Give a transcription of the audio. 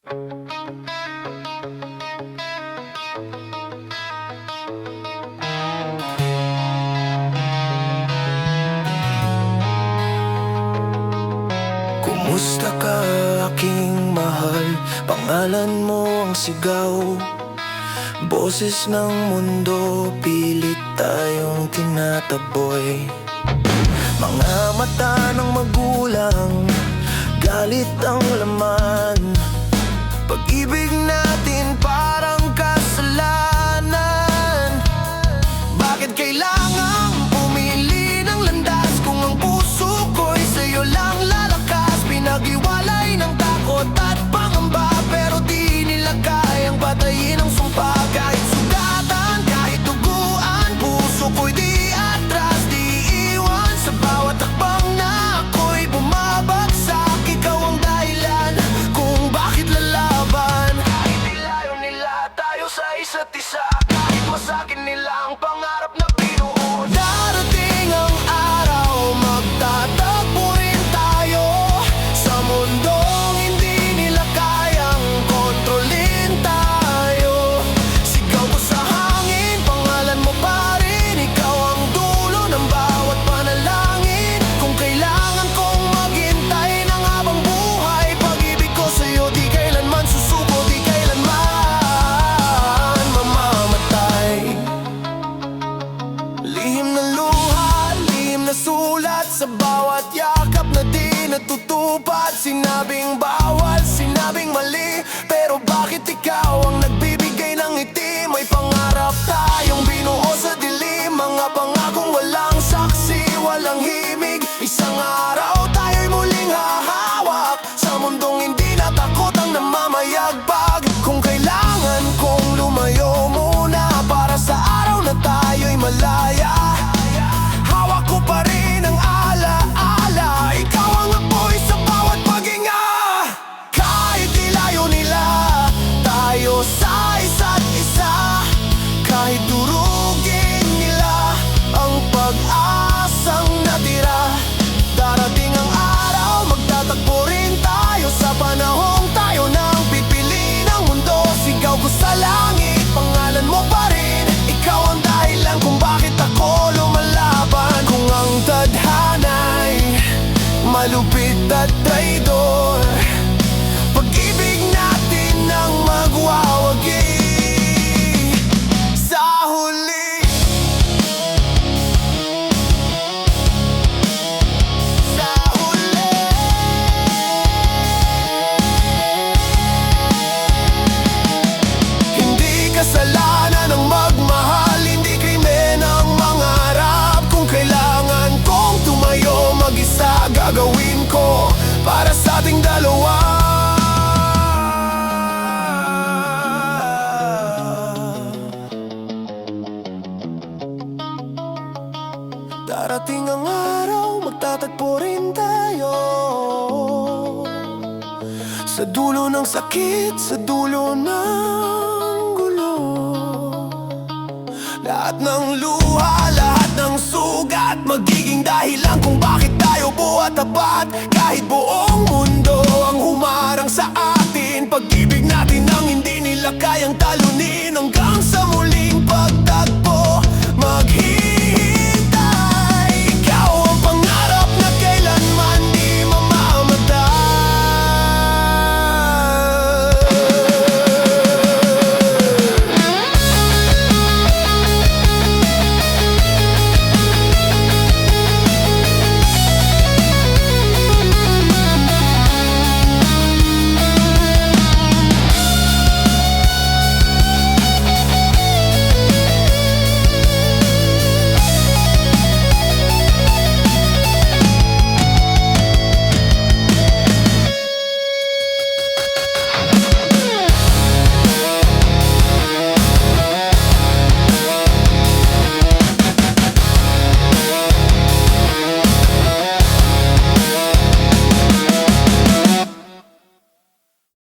Kumusta ka aking mahal? Pangalan mo ang sigaw. Boses ng mundo, pilit tayong tinataboy. Mga mata ng magulang, galit ang laman. Pag-ibig natin parang kasalanan. Bakit kailangang pumili ng landas kung ang puso ko'y sa'yo lang lalakas? Pinag-iwalay ng takot at pangamba, pero di nila kayang patayin ang sumpa. Kahit sugatan, kahit duguan, puso ko'y di atras, di iwan. Sa bawat takbang na ako'y bumabagsak, ikaw ang dahilan kung bakit lalaban. Kahit ilayo nila tayo sa isa't isa, kahit masakin nila ang pangarap na binuo. Darating ang araw, magtatagpo rin tayo sa mundong hindi nila kayang kontrolin tayo. Sigaw ko sa hangin, pangalan mo pa rin, ikaw ang dulo ng bawat panalangin. Kung kailangan kong maghintay ng habang buhay, pag-ibig ko sa'yo di kailanman susuko, di kailanman mamamatay. Lihim na luha, lihim na sulat sa bawat yakap na di natutupad. Sinabing bawal, sinabing mali, pero bakit ikaw ang nagbibigay ng ngiti? May pangarap tayong binuo sa dilim, mga pangakong walang saksi, walang himig. Isang araw tayo'y muling hahawak sa mundong hindi natakot ang namamayagpag. Kung kailangan kong lumayo muna para sa araw na tayo'y malaya, hawak ko pa rin ang alaala, ikaw ang apoy sa bawat paghinga. Kahit ilayo nila tayo sa isa't isa, kahit durugin nila ang pag-asang natira, darating ang araw, magtatagpo rin tayo sa panahong tayo nang pipili ng mundo. Sigaw ko sa langit, pangalan mo pa rin, ikaw ang dahilan kung bakit ako lumalaban. Kung ang tadhana'y malupit at traidor, pag-ibig natin ang magwawagi sa huli. Sa huli. Hindi kasalanan ang magmahal, hindi krimen ang mangarap. Kung kailangan kong tumayo mag-isa, gagawin ko para sa ating dalawa. Darating ang araw, magtatagpo rin tayo sa dulo ng sakit, sa dulo ng gulo. Lahat ng luha, lahat ng sugat, magiging dahilan kung bakit tayo buhat tapat. Kahit buong mundo ang humarang sa